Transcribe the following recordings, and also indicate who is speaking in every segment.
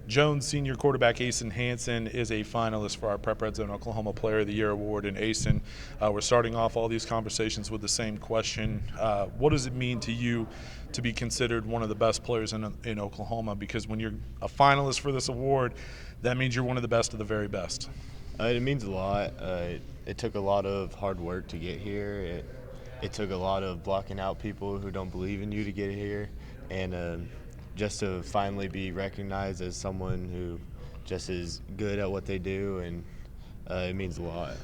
Speaker 1: Jones senior quarterback Acyn Hansen is a finalist for our Prep Red Zone Oklahoma Player of the Year award. And Acyn, we're starting off all these conversations with the same question. What does it mean to you to be considered one of the best players in Oklahoma? Because when you're a finalist for this award, that means you're one of the best of the very best.
Speaker 2: It means a lot. It took a lot of hard work to get here. It took a lot of blocking out people who don't believe in you to get here. And just to finally be recognized as someone who just is good at what they do, and it means a lot.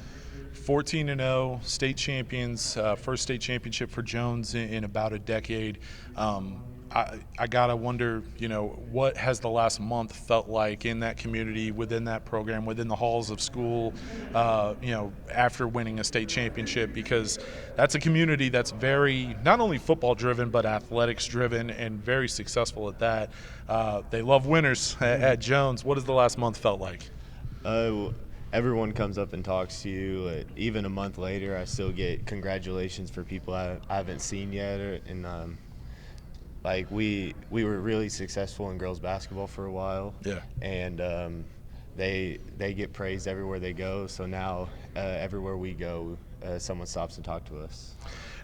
Speaker 1: 14-0, state champions, first state championship for Jones in about a decade. I gotta wonder, what has the last month felt like in that community, within that program, within the halls of school, after winning a state championship? Because that's a community that's very, not only football driven, but athletics driven and very successful at that. They love winners at Jones. What has the last month felt like?
Speaker 2: Everyone comes up and talks to you. Even a month later, I still get congratulations for people I haven't seen yet. And we were really successful in girls basketball for a while.
Speaker 1: Yeah.
Speaker 2: And they get praised everywhere they go. So now everywhere we go, someone stops and talks to us.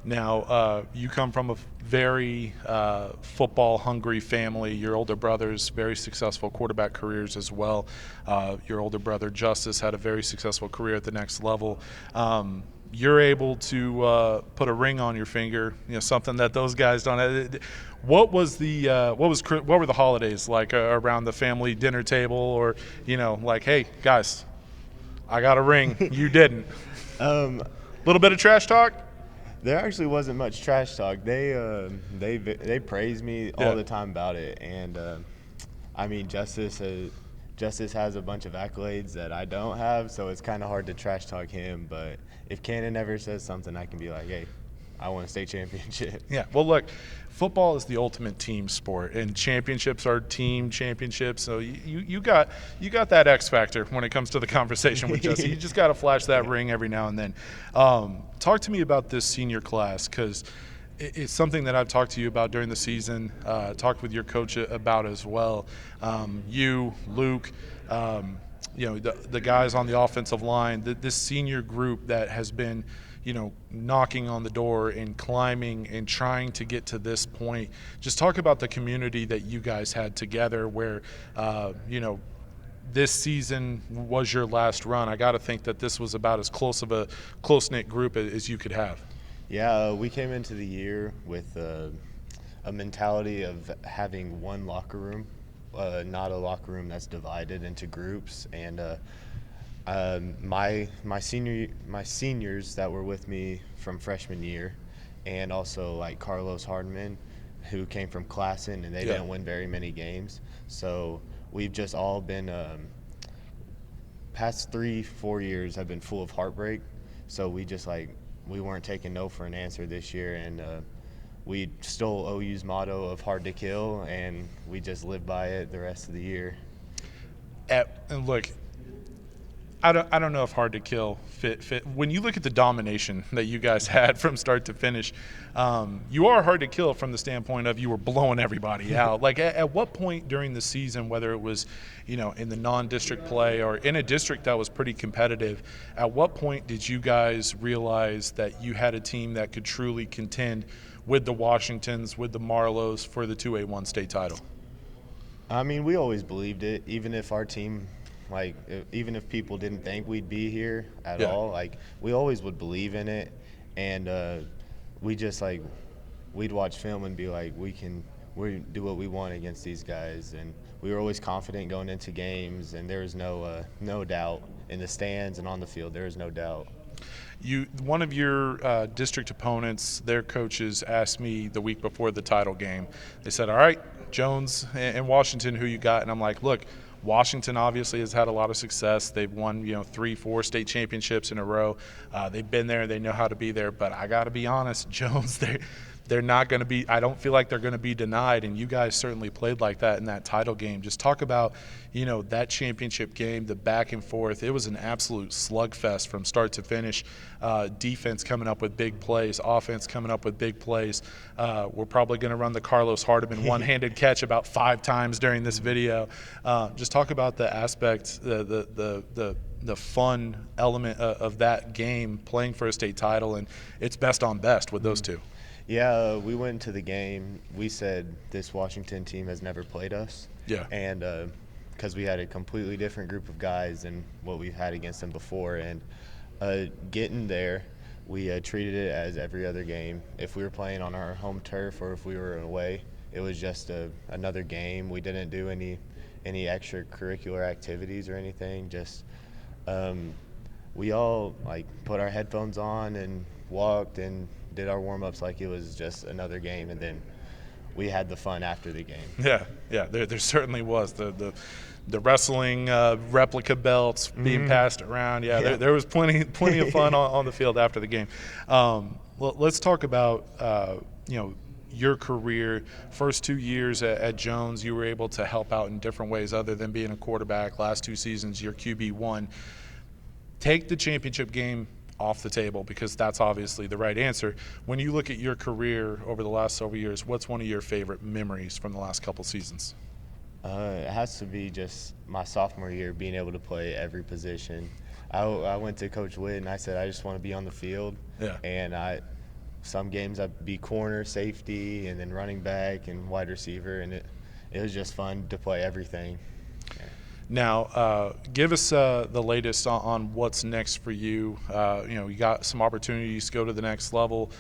Speaker 1: Now, you come from a very football-hungry family. Your older brother's very successful quarterback careers as well. Your older brother, Justice, had a very successful career at the next level. You're able to put a ring on your finger, something that those guys don't. What were the holidays like around the family dinner table, or like, hey guys, I got a ring, you didn't? Little bit of trash talk.
Speaker 2: There actually wasn't much trash talk. They praise me all the time about it, and Justice has a bunch of accolades that I don't have, so it's kind of hard to trash talk him. But if Cannon ever says something, I can be like, hey, I won a state championship.
Speaker 1: Yeah, well, look, football is the ultimate team sport, and championships are team championships. So you got that X factor when it comes to the conversation with Jesse. You just got to flash that ring every now and then. Talk to me about this senior class, because it's something that I've talked to you about during the season, talked with your coach about as well. You, Luke, the guys on the offensive line, this senior group that has been knocking on the door and climbing and trying to get to this point. Just talk about the community that you guys had together where, this season was your last run. I got to think that this was about as close of a close-knit group as you could have.
Speaker 2: Yeah, we came into the year with a mentality of having one locker room, not a locker room that's divided into groups. And my seniors that were with me from freshman year, and also like Carlos Hardman, who came from Classen, and they didn't win very many games. So we've just all been past 3-4 years have been full of heartbreak. So we weren't taking no for an answer this year, and we stole OU's motto of hard to kill, and we just lived by it the rest of the year.
Speaker 1: And look, I don't know if hard to kill fit. When you look at the domination that you guys had from start to finish, you are hard to kill from the standpoint of you were blowing everybody out. Like at what point during the season, whether it was in the non-district play or in a district that was pretty competitive, at what point did you guys realize that you had a team that could truly contend with the Washingtons, with the Marlows for the 2A1 state title?
Speaker 2: We always believed it, even if our team – even if people didn't think we'd be here at all, we always would believe in it. And we just we'd watch film and be like, we do what we want against these guys. And we were always confident going into games, and there was no doubt in the stands and on the field. There was no doubt.
Speaker 1: One of your district opponents, their coaches, asked me the week before the title game. They said, all right, Jones and Washington, who you got? And I'm like, look, Washington obviously has had a lot of success. They've won, 3-4 state championships in a row. They've been there. They know how to be there. But I got to be honest, Jones, they're not going to be – I don't feel like they're going to be denied, and you guys certainly played like that in that title game. Just talk about, that championship game, the back and forth. It was an absolute slugfest from start to finish. Defense coming up with big plays, offense coming up with big plays. We're probably going to run the Carlos Hardiman one-handed catch about 5 times during this video. Just talk about the aspect, the fun element of that game, playing for a state title, and it's best on best with those two.
Speaker 2: Yeah, we went into the game. We said this Washington team has never played us.
Speaker 1: Yeah.
Speaker 2: And because we had a completely different group of guys than what we've had against them before. And getting there, we treated it as every other game. If we were playing on our home turf or if we were away, it was just another game. We didn't do any extracurricular activities or anything. Just we all put our headphones on and walked and did our warm-ups like it was just another game, and then we had the fun after the game.
Speaker 1: Yeah, there certainly was the wrestling replica belts being passed around. Yeah. There was plenty of fun on the field after the game. Well, let's talk about your career. First 2 years at Jones, you were able to help out in different ways other than being a quarterback. Last 2 seasons, you're QB1. Take the championship game off the table because that's obviously the right answer. When you look at your career over the last several years, what's one of your favorite memories from the last couple seasons?
Speaker 2: It has to be just my sophomore year, being able to play every position. I went to Coach Witt and I said I just want to be on the field.
Speaker 1: Yeah.
Speaker 2: And some games I'd be corner, safety, and then running back and wide receiver, and it was just fun to play everything.
Speaker 1: Now, give us the latest on what's next for you. You got some opportunities to go to the next level.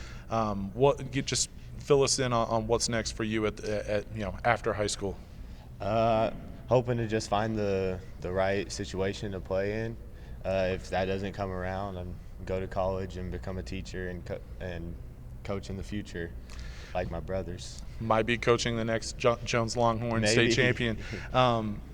Speaker 1: Just fill us in on what's next for you at after high school.
Speaker 2: Hoping to just find the right situation to play in. If that doesn't come around, I'm go to college and become a teacher and coach in the future, like my brothers.
Speaker 1: Might be coaching the next Jones Longhorn state champion.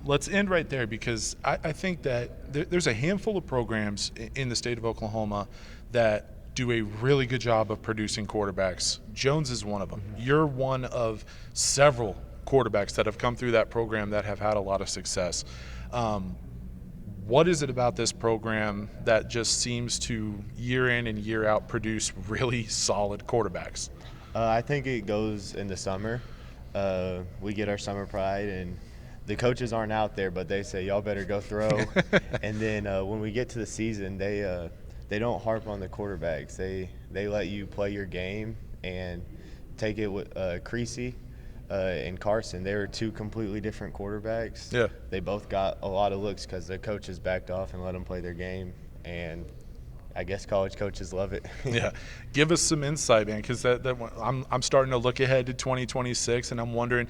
Speaker 1: Let's end right there because I think that there's a handful of programs in the state of Oklahoma that do a really good job of producing quarterbacks. Jones is one of them. You're one of several quarterbacks that have come through that program that have had a lot of success. What is it about this program that just seems to year in and year out produce really solid quarterbacks?
Speaker 2: I think it goes in the summer. We get our summer pride, and the coaches aren't out there, but they say, y'all better go throw. And then when we get to the season, they don't harp on the quarterbacks. They let you play your game and take it with Creasy and Carson. They were 2 completely different quarterbacks.
Speaker 1: Yeah. They
Speaker 2: both got a lot of looks because the coaches backed off and let them play their game. And I guess college coaches love it.
Speaker 1: Yeah. Give us some insight, man, because I'm starting to look ahead to 2026, and I'm wondering,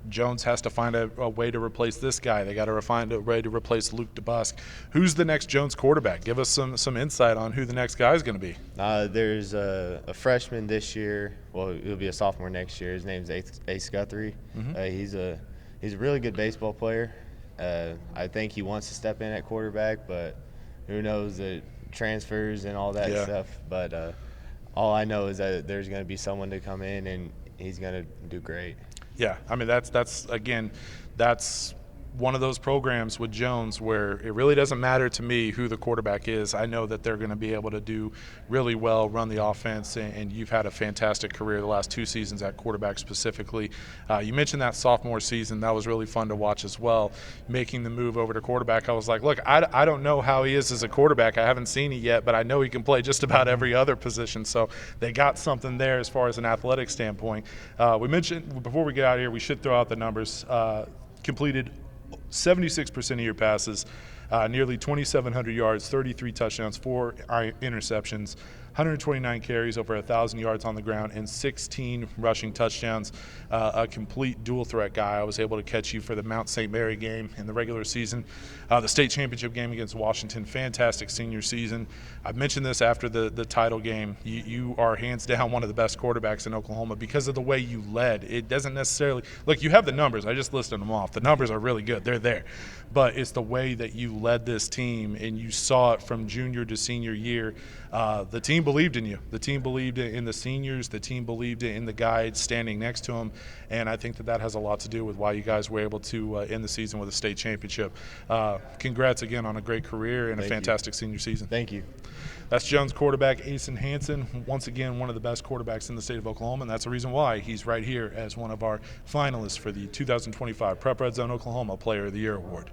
Speaker 1: Jones has to find a way to replace this guy. They got to find a way to replace Luke DeBusk. Who's the next Jones quarterback? Give us some insight on who the next guy is going to be.
Speaker 2: There's a freshman this year. Well, he'll be a sophomore next year. His name's Ace Guthrie. He's a really good baseball player. I think he wants to step in at quarterback, but who knows that transfers and all that stuff. But all I know is that there's going to be someone to come in and he's going to do great.
Speaker 1: Yeah, I mean that's one of those programs with Jones where it really doesn't matter to me who the quarterback is. I know that they're going to be able to do really well, run the offense, and you've had a fantastic career the last 2 seasons at quarterback specifically. You mentioned that sophomore season. That was really fun to watch as well, making the move over to quarterback. I was like, look, I don't know how he is as a quarterback. I haven't seen it yet, but I know he can play just about every other position. So they got something there as far as an athletic standpoint. We mentioned, before we get out of here, we should throw out the numbers. Completed 76% of your passes, nearly 2,700 yards, 33 touchdowns, 4 interceptions, 129 carries, over 1,000 yards on the ground, and 16 rushing touchdowns. A complete dual threat guy. I was able to catch you for the Mount St. Mary game in the regular season, the state championship game against Washington. Fantastic senior season. I've mentioned this after the title game. You are hands down one of the best quarterbacks in Oklahoma because of the way you led. It doesn't necessarily – look, you have the numbers. I just listed them off. The numbers are really good. They're there. But it's the way that you led this team, and you saw it from junior to senior year. The team believed in you. The team believed in the seniors. The team believed in the guys standing next to them, and I think that has a lot to do with why you guys were able to end the season with a state championship. Congrats again on a great career and a fantastic senior season.
Speaker 2: Thank you.
Speaker 1: That's Jones quarterback Acyn Hansen, once again one of the best quarterbacks in the state of Oklahoma, and that's the reason why he's right here as one of our finalists for the 2025 Prep Red Zone Oklahoma Player of the Year Award.